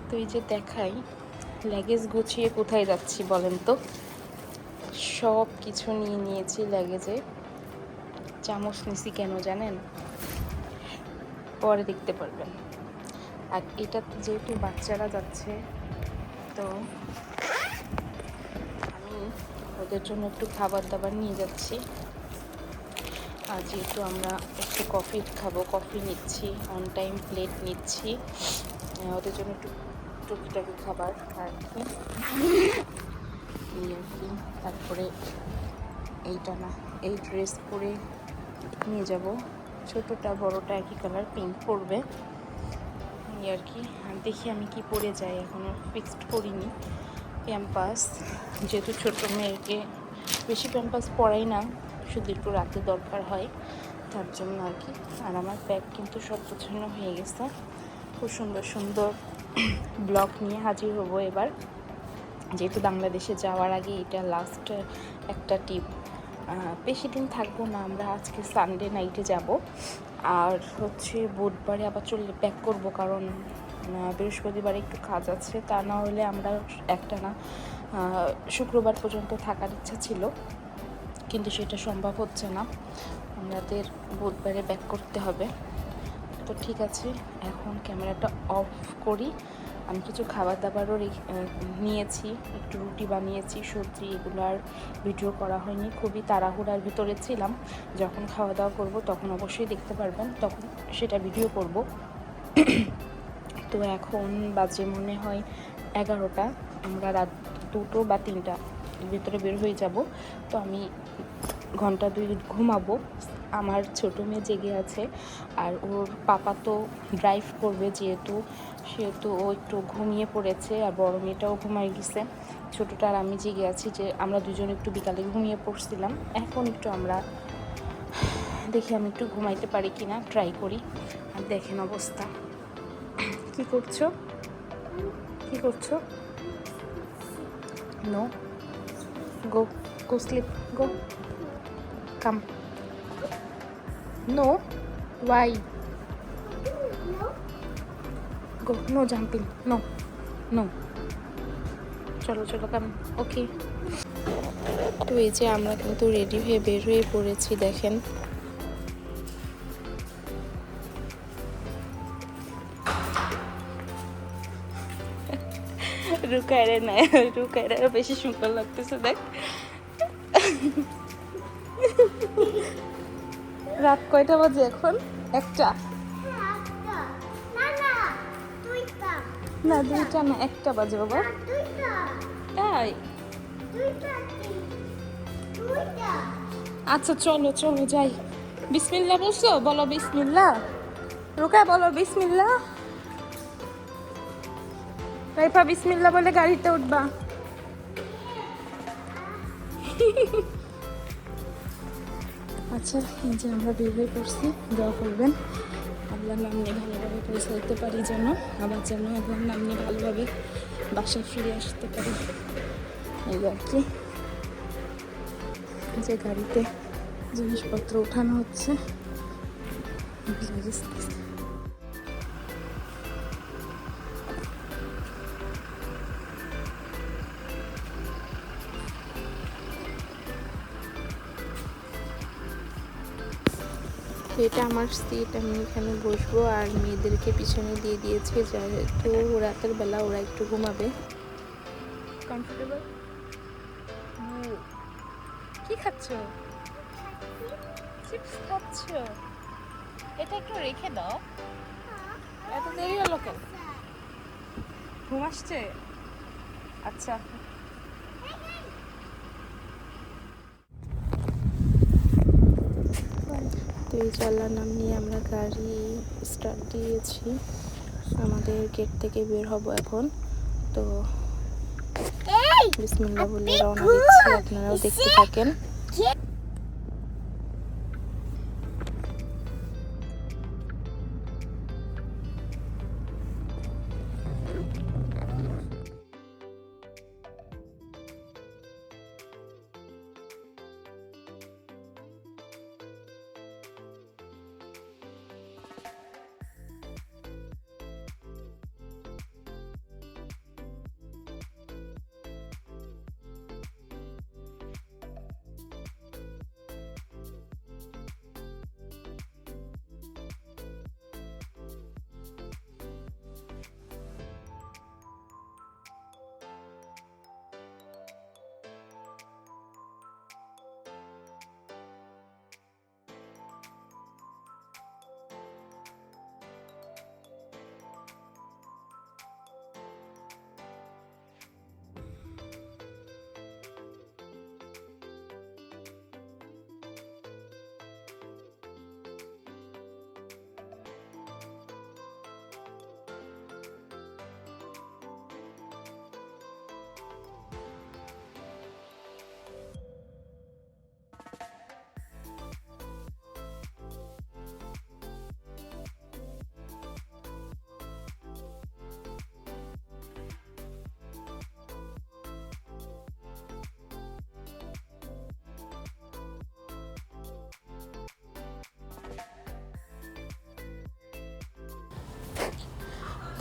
তো এই যে দেখাই, লাগেজ গুছিয়ে কোথায় যাচ্ছি বলেন তো। সব কিছু নিয়ে নিয়েছি লাগেজে। চামচ নিছি কেন জানেন? পরে দেখতে পারবেন। আর এটা যেহেতু বাচ্চারা যাচ্ছে, তো আমি ওদের জন্য একটু খাবার দাবার নিয়ে যাচ্ছি। আর যেহেতু আমরা একটু কফি খাবো, কফি নিচ্ছি, অন টাইম প্লেট নিচ্ছি, ওদের জন্য একটু টুকিটাকি খাবার আর কি, এই আর কি। তারপরে এইটা না, এই ড্রেস পরে নিয়ে যাব। ছোটোটা বড়োটা একই কালার, পিঙ্ক পরবে, এই আর কি। আর দেখি আমি কি পরে যাই, এখনও ফিক্সড করিনি। প্যাম্পাস, যেহেতু ছোটো মেয়েকে বেশি প্যাম্পাস পরাই না, শুধু একটু রাতে দরকার হয়, তার জন্য আর কি। আর আমার ব্যাগ কিন্তু সব গোছানো হয়ে গেছে। খুব সুন্দর সুন্দর ব্লগ নিয়ে হাজির হব এবার, যেহেতু বাংলাদেশে যাওয়ার আগে এটা লাস্ট একটা টিপ। বেশি দিন থাকবো না আমরা, আজকে সানডে নাইটে যাব, আর হচ্ছে বুধবারে আবার চলে ব্যাক করব, কারণ বৃহস্পতিবারে একটু কাজ আছে। তা না হলে আমরা একটা না শুক্রবার পর্যন্ত থাকার ইচ্ছা ছিল, কিন্তু সেটা সম্ভব হচ্ছে না, আমাদের বুধবারে ব্যাক করতে হবে। তো ঠিক আছে, এখন ক্যামেরাটা অফ করি। আমি কিছু খাবার দাবারও নিয়েছি, একটু রুটি বানিয়েছি, সবজি, এগুলো আর ভিডিও করা হয়নি, খুবই তাড়াহুড়ার ভিতরে ছিলাম। যখন খাওয়া দাওয়া করব তখন অবশ্যই দেখতে পারবেন, তখন সেটা ভিডিও করব। তো এখন বাজে মনে হয় 11টা, আমরা রাত 2টো বা 3টার ভিতরে বের হয়ে যাব। তো আমি ঘন্টা 2 ঘুমাবো। আমার ছোটো মেয়ে জেগে আছে, আর ওর পাপা তো ড্রাইভ করবে, সেহেতু ও একটু ঘুমিয়ে পড়েছে, আর বড় মেয়েটাও ঘুমাই গেছে। ছোটোটা আর আমি জেগে আছি, যে আমরা দুজন একটু বিকালে ঘুমিয়ে পড়ছিলাম। এখন একটু আমরা দেখি আমি একটু ঘুমাইতে পারি কিনা, ট্রাই করি। আর দেখেন অবস্থা। কি করছো? কি করছো? No, go, go sleep, go, come. No, why? Go, no jumping, no, no. চলো চলো, কাম, ওকে। তো এই যে আমরা কিন্তু রেডি হয়ে বের হয়ে পড়েছি, দেখেন। রুকায়রে না, রুকায়রে বেশি সুন্দর লাগতেছে, দেখ। রাত কয়টা বাজে এখন? 1টা না, 2টা না, 1টা বাজে বাবা। তাই? আচ্ছা চলো চলো যাই। বিসমিল্লাহ বলছো? বলো বিসমিল্লাহ। রুকায় বলো বিসমিল্লাহ। রাইফা বিসমিল্লাহ বলে গাড়িতে উঠবা। আচ্ছা, এই যে আমরা বের হয়ে পড়ছি, দোয়া করবেন আল্লাহর নাম নিয়ে ভালোভাবে পৌঁছাইতে পারি, যেন আবার যেন আল্লাহর নাম নিয়ে ভালোভাবে বাসায় ফিরে আসতে পারি, এই আর কি। যে গাড়িতে জিনিসপত্র উঠানো হচ্ছে, এটা আমার সিট, আমি এখানে বসবো, আর মেয়েদেরকে পিছনে দিয়ে দিয়েছে, যেহেতু রাতের বেলা ওরা একটু ঘুমাবে। কমফোর্টেবল? কি খাচ্ছ? চিপস খাচ্ছ? এটা একটু রেখে দাও। এত দেরি হলো কেন? ঘুম আসছে? আচ্ছা। তো এই আল্লাহর নাম নিয়ে আমরা গাড়ি স্টার্ট দিয়েছি, আমাদের গেট থেকে বের হব এখন। তো বিসমিল্লাহ বলে রওনা দিচ্ছি, আপনারাও দেখতে থাকেন।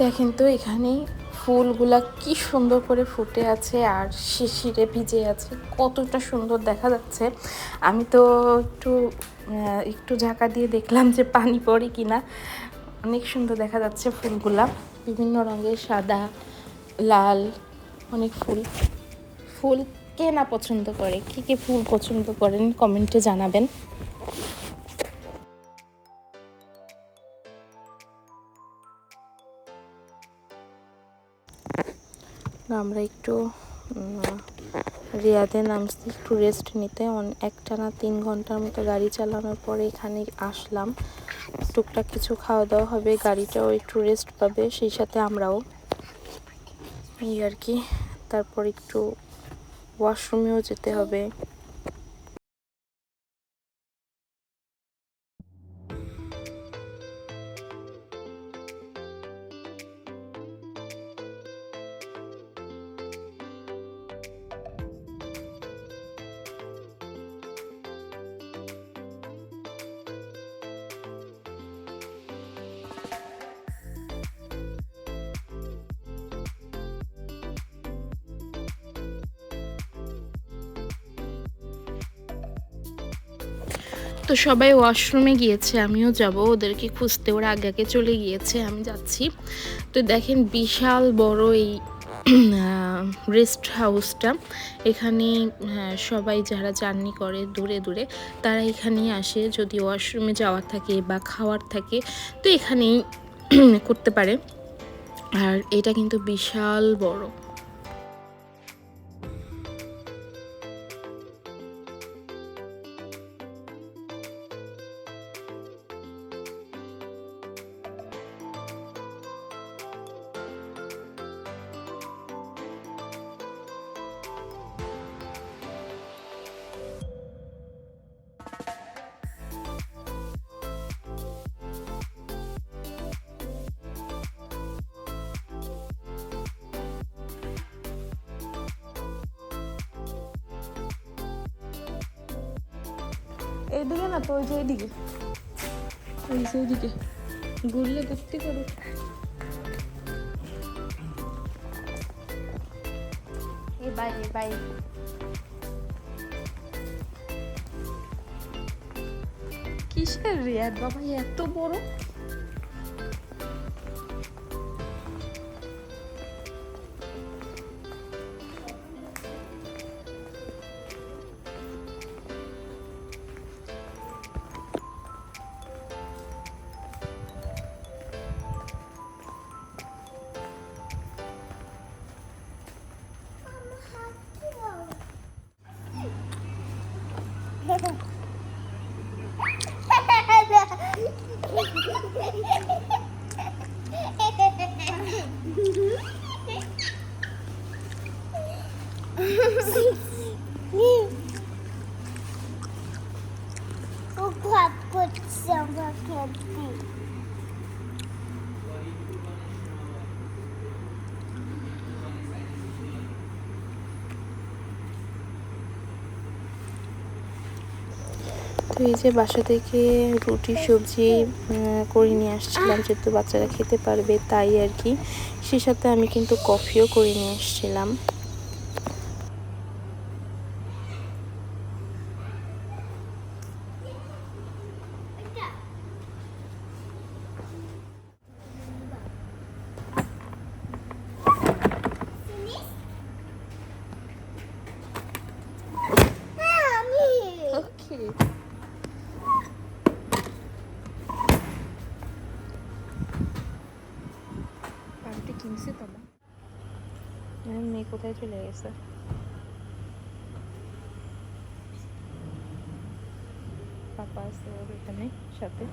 দেখেন তো এখানে ফুলগুলা কি সুন্দর করে ফুটে আছে আর শিশিরে ভিজে আছে, কতটা সুন্দর দেখা যাচ্ছে। আমি তো একটু ঝাঁকা দিয়ে দেখলাম যে পানি পড়ে কিনা। অনেক সুন্দর দেখা যাচ্ছে ফুলগুলা, বিভিন্ন রঙের, সাদা, লাল, অনেক ফুল। ফুল কে না পছন্দ করে, কে ফুল পছন্দ করেন কমেন্টে জানাবেন। আমরা একটু রিয়াদে নামছি একটু রেস্ট নিতে। একটানা 3 ঘন্টার মতো গাড়ি চালানোর পরে এখানে আসলাম। টুকটাক কিছু খাওয়া দাওয়া হবে, গাড়িটাও একটু রেস্ট পাবে, সেই সাথে আমরাও, এই আর কি। তারপর একটু ওয়াশরুমেও যেতে হবে। তো সবাই ওয়াশরুমে গিয়েছে, আমিও যাব ওদেরকে খুঁজতে, ওরা আগে আগে চলে গিয়েছে, আমি যাচ্ছি। তো দেখেন বিশাল বড় এই রেস্ট হাউসটা। এখানে সবাই যারা জার্নি করে দূরে দূরে তারা এখানেই আসে, যদি ওয়াশরুমে যাওয়ার থাকে বা খাওয়ার থাকে তো এখানেই করতে পারে। আর এটা কিন্তু বিশাল বড়। এইদিকে না তো, ওই যে এইদিকে, ওই যে এইদিকে ঘুরলে দেখতে পারো। এই বাইরে বাইরে কিসের রিয়াদ বাবা এত বড়? তো এই যে বাসা থেকে রুটি সবজি করে নিয়ে আসছিলাম, যেহেতু বাচ্চারা খেতে পারবে তাই আর কি। সে সাথে আমি কিন্তু কফিও করে নিয়ে আসছিলাম। কিনছি তোমার মেয়ে কোথায় চলে গেছে? পাপা আছে ওর এখানে সাথে।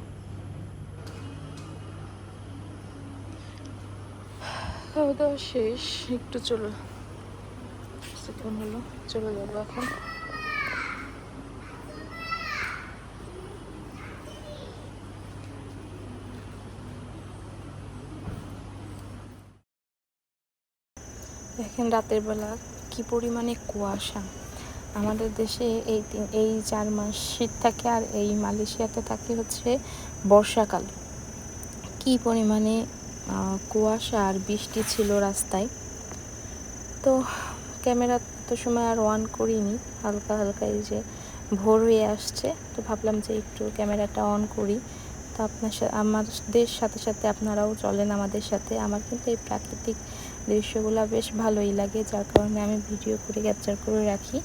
খাওয়া দাওয়া শেষ, একটু চলো সেকেন্ড হলো, চলে যাবো এখন। দেখেন রাতের বেলা কি পরিমাণে কুয়াশা। আমাদের দেশে এই 4 মাস শীত থাকে, আর এই মালয়েশিয়াতে থাকে হচ্ছে বর্ষাকাল। কি পরিমাণে কুয়াশা আর বৃষ্টি ছিল রাস্তায়। তো ক্যামেরা তো সময় আর অন করিনি, হালকা হালকা এই যে ভোর হয়ে আসছে, তো ভাবলাম যে একটু ক্যামেরাটা অন করি। তো আমাদের সাথে সাথে আপনারাও চলেন আমাদের সাথে। আমার কিন্তু এই প্রাকৃতিক দৃশ্যগুলো বেশ ভালোই লাগে, যার কারণে আমি ভিডিও করে ক্যাপচার করে রাখি।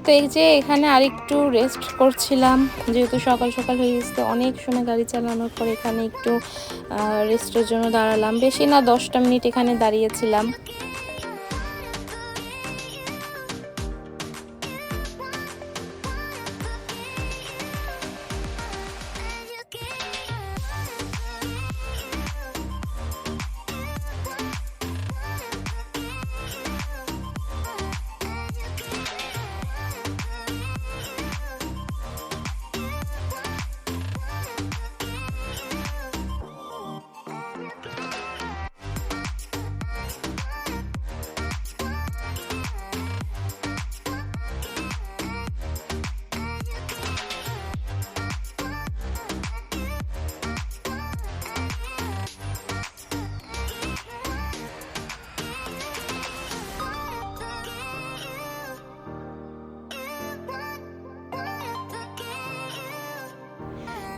তো এই যে এখানে আরেকটু রেস্ট করছিলাম, যেহেতু সকাল সকাল হয়ে গেছে, অনেক সময় গাড়ি চালানোর পর এখানে একটু রেস্টের জন্য দাঁড়ালাম। বেশি না 10টা মিনিট এখানে দাঁড়িয়েছিলাম।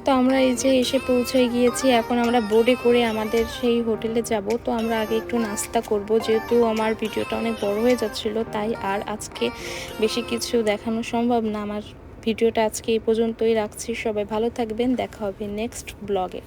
তো আমরা এই যে এসে পৌঁছে গিয়েছি, এখন আমরা বোটে করে আমাদের সেই হোটেলে যাব। তো আমরা আগে একটু নাস্তা করব, যেহেতু আমার ভিডিওটা অনেক বড় হয়ে যাচ্ছিল, তাই আর আজকে বেশি কিছু দেখানো সম্ভব না। আমার ভিডিওটা আজকে এই পর্যন্তই রাখছি। সবাই ভালো থাকবেন, দেখা হবে নেক্সট ব্লগে।